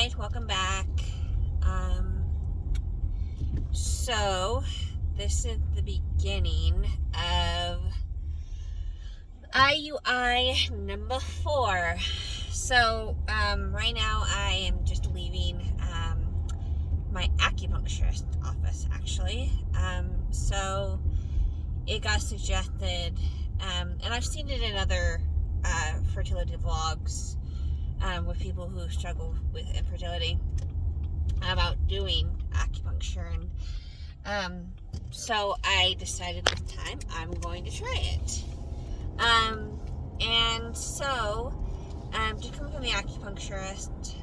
Alright, welcome back. So this is the beginning of IUI number 4. So right now I am just leaving my acupuncturist office actually. So it got suggested, and I've seen it in other fertility vlogs with people who struggle with infertility about doing acupuncture, and so I decided this time I'm going to try it. And so just coming from the acupuncturist,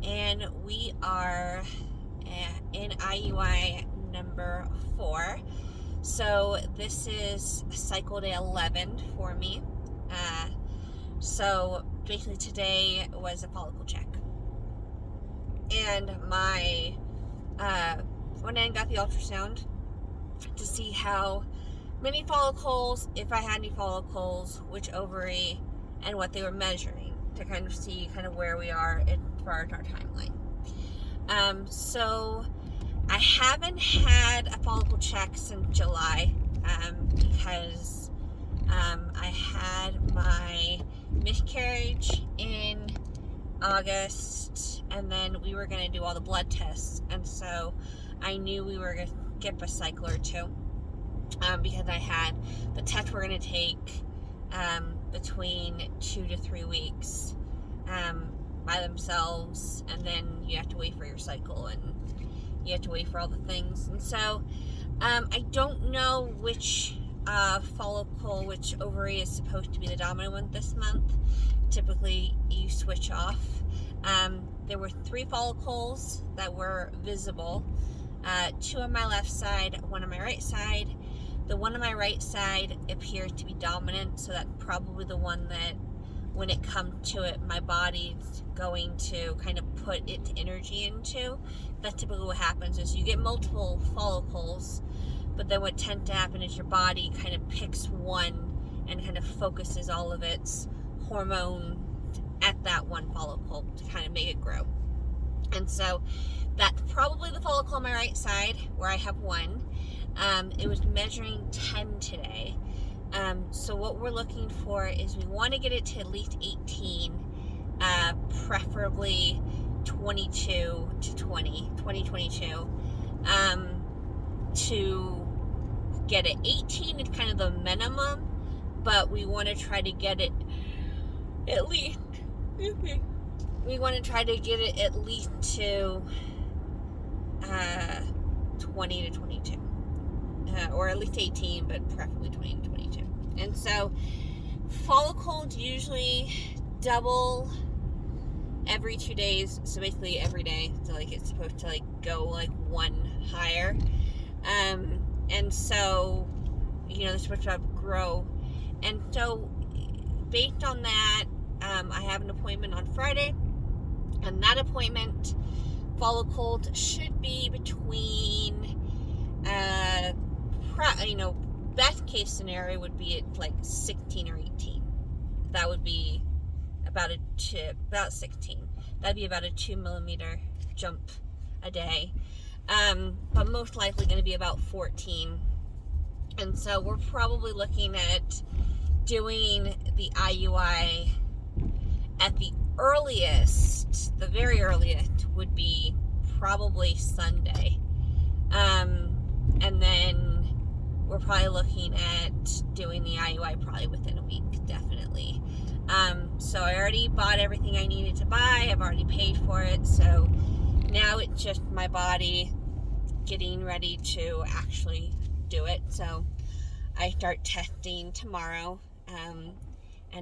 and we are in IUI number 4. So this is cycle day 11 for me. So basically today was a follicle check. And my, went in and got the ultrasound to see how many follicles, if I had any follicles, which ovary, and what they were measuring, to kind of see kind of where we are as far as our timeline. So I haven't had a follicle check since July, because I had my miscarriage in August, and then we were going to do all the blood tests, and so I knew we were going to skip a cycle or two, because I had the tests were going to take between 2 to 3 weeks by themselves, and then you have to wait for your cycle, and you have to wait for all the things. And so I don't know which follicle, which ovary is supposed to be the dominant one this month. Typically you switch off. There were 3 follicles that were visible, 2 on my left side, 1 on my right side. The one on my right side appears to be dominant, so that's probably the one that when it comes to it, my body's going to kind of put its energy into. That's typically what happens, is you get multiple follicles, but then what tends to happen is your body kind of picks one and kind of focuses all of its hormone at that one follicle to kind of make it grow. And so that's probably the follicle on my right side where I have 1. It was measuring 10 today. So what we're looking for is we want to get it to at least 18, preferably 22 to 22, to get it. 18 is kind of the minimum, but we want to try to get it at least, we want to try to get it at least to 20 to 22, or at least 18, but preferably 20 to 22. And so follicles usually double every 2 days, so basically every day. So like it's supposed to like go like 1 higher, and so they're supposed to grow. And so based on that, I have an appointment on Friday, and that appointment follicles should be between best case scenario would be at like 16 or 18. That would be about 16. That'd be about a 2 millimeter jump a day, but most likely going to be about 14. And so we're probably looking at doing the IUI at the earliest. The very earliest would be probably Sunday, and then we're probably looking at doing the IUI probably within a week, definitely. So I already bought everything I needed to buy. I've already paid for it. So now it's just my body getting ready to actually do it. So I start testing tomorrow, and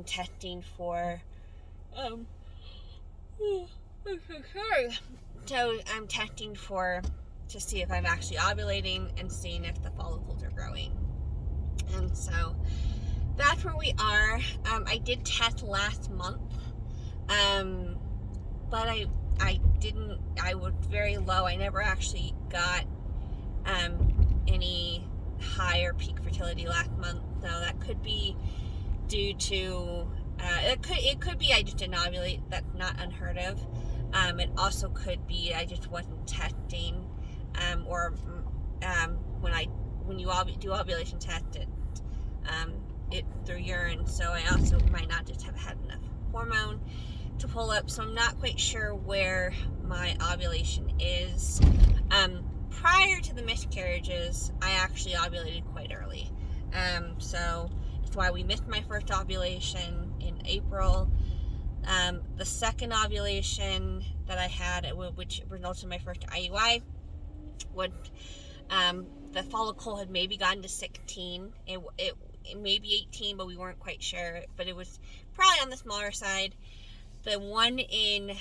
testing for, so I'm testing to see if I'm actually ovulating and seeing if the follicles are growing. And so that's where we are. I did test last month, but I was very low. I never actually got any higher peak fertility last month, so that could be due to It could be I just didn't ovulate. That's not unheard of. It also could be I just wasn't testing, or when you do ovulation test it through urine. So I also might not just have had enough hormone to pull up. So I'm not quite sure where my ovulation is. Prior to the miscarriages, I actually ovulated quite early. So it's why we missed my first ovulation in April. The second ovulation that I had, which resulted in my first IUI, the follicle had maybe gotten to 16. It may be 18, but we weren't quite sure. But it was probably on the smaller side. The one in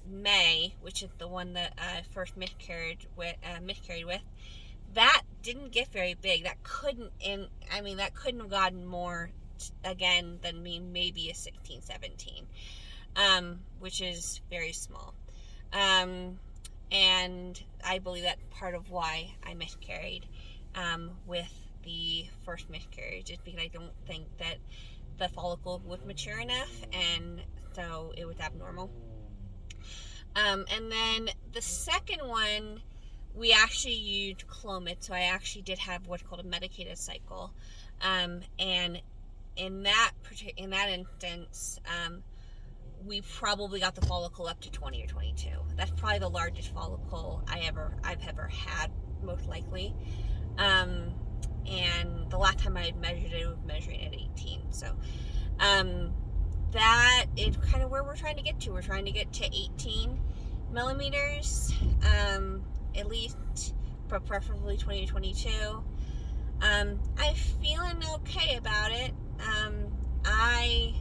May, which is the one that I first miscarried with, that didn't get very big. That couldn't have gotten more again than maybe a 16, 17, which is very small. And I believe that's part of why I miscarried with the first miscarriage, is because I don't think that the follicle was mature enough, and so it was abnormal. And then the second one, we actually used Clomid, so I actually did have what's called a medicated cycle. And in that instance, we probably got the follicle up to 20 or 22. That's probably the largest follicle I've ever had, most likely. And the last time I measured it, was measuring at 18. So that is kind of where we're trying to get to. We're trying to get to 18 millimeters, at least, but preferably 20 to 22. I'm feeling okay about it. I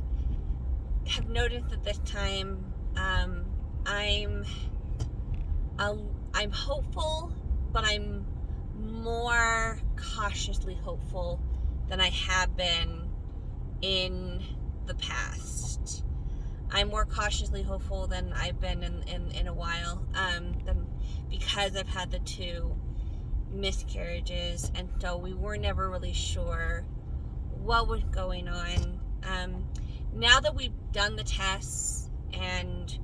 have noticed that this time I'm hopeful, but I'm more cautiously hopeful than I have been in the past. I'm more cautiously hopeful than I've been in a while, because I've had the 2 miscarriages, and so we were never really sure what was going on. Now that we've done the tests, and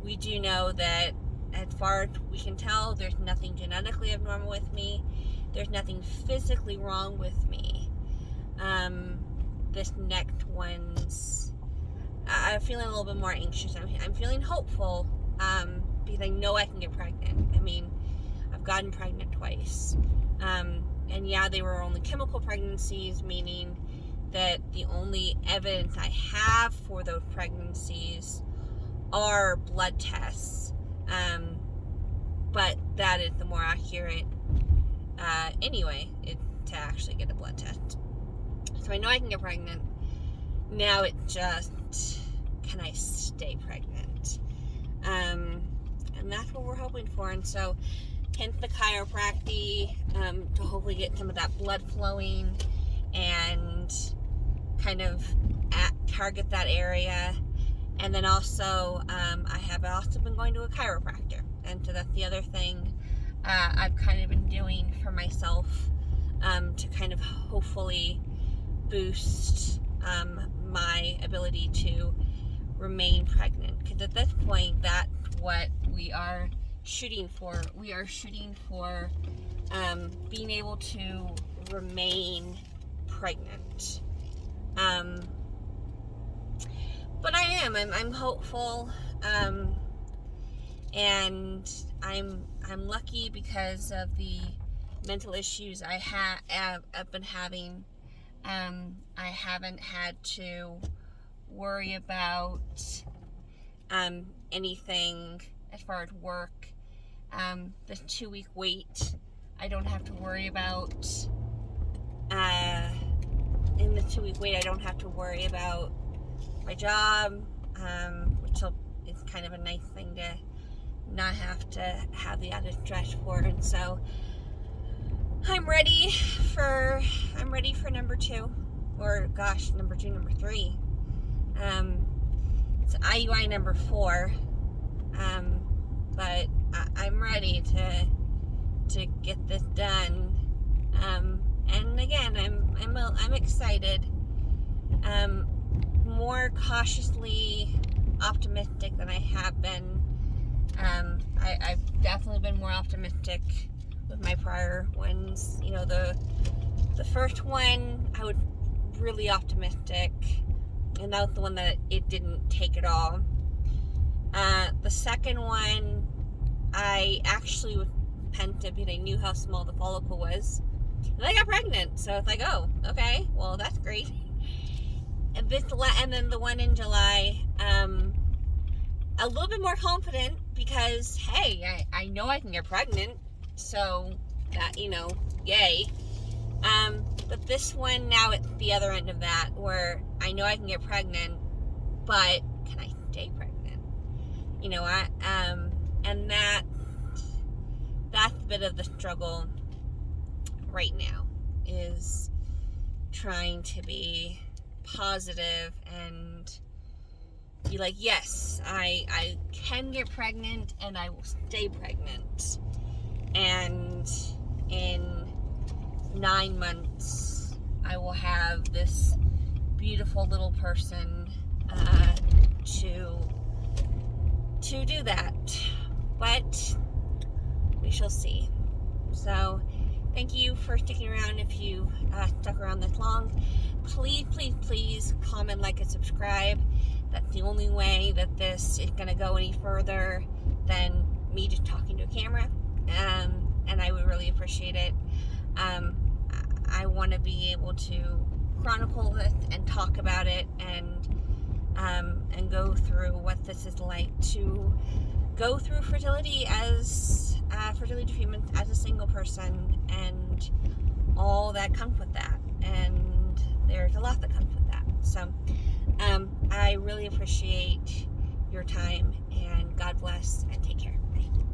we do know that, as far as we can tell, there's nothing genetically abnormal with me, there's nothing physically wrong with me. This next one's, I'm feeling a little bit more anxious. I'm feeling hopeful, because I know I can get pregnant. I mean, I've gotten pregnant twice. And yeah, they were only chemical pregnancies, meaning that the only evidence I have for those pregnancies are blood tests. But that is the more accurate, anyway, to actually get a blood test. So I know I can get pregnant. Now it's just, can I stay pregnant? And that's what we're hoping for. And so, hence the chiropractic, to hopefully get some of that blood flowing and kind of target that area. And then also, I have also been going to a chiropractor. And so that's the other thing I've kind of been doing for myself, to kind of hopefully boost my ability to remain pregnant. Because at this point, that's what we are shooting for. We are shooting for being able to remain pregnant. But I'm hopeful, and I'm lucky because of the mental issues I've been having. I haven't had to worry about anything as far as work. The 2-week wait, I don't have to worry about. In the 2-week wait, I don't have to worry about my job, which is kind of a nice thing to not have to have the added stress for. And so I'm ready for number 2, or gosh, number 3. It's IUI number 4, but I'm ready to get this done. And again, I'm excited. more cautiously optimistic than I have been. I've definitely been more optimistic with my prior ones. You know, the first one, I was really optimistic, and that was the one that it didn't take at all. The second one, I actually was repentant because I knew how small the follicle was, and I got pregnant. So it's like, oh, okay, well, that's great. And then the one in July, a little bit more confident because, hey, I know I can get pregnant, so that, you know, yay. But this one, now it's the other end of that, where I know I can get pregnant, but can I stay pregnant? You know, and that's a bit of the struggle right now, is trying to be positive and be like, yes, I can get pregnant and I will stay pregnant. And in 9 months, I will have this beautiful little person to do that. But we shall see. So thank you for sticking around. If you stuck around this long, please, please, please comment, like, and subscribe. That's the only way that this is going to go any further than me just talking to a camera. And I would really appreciate it. I want to be able to chronicle this and talk about it, and go through what this is like to go through fertility as fertility treatment as a single person, and all that comes with that. And there's a lot that comes with that. So I really appreciate your time, and God bless,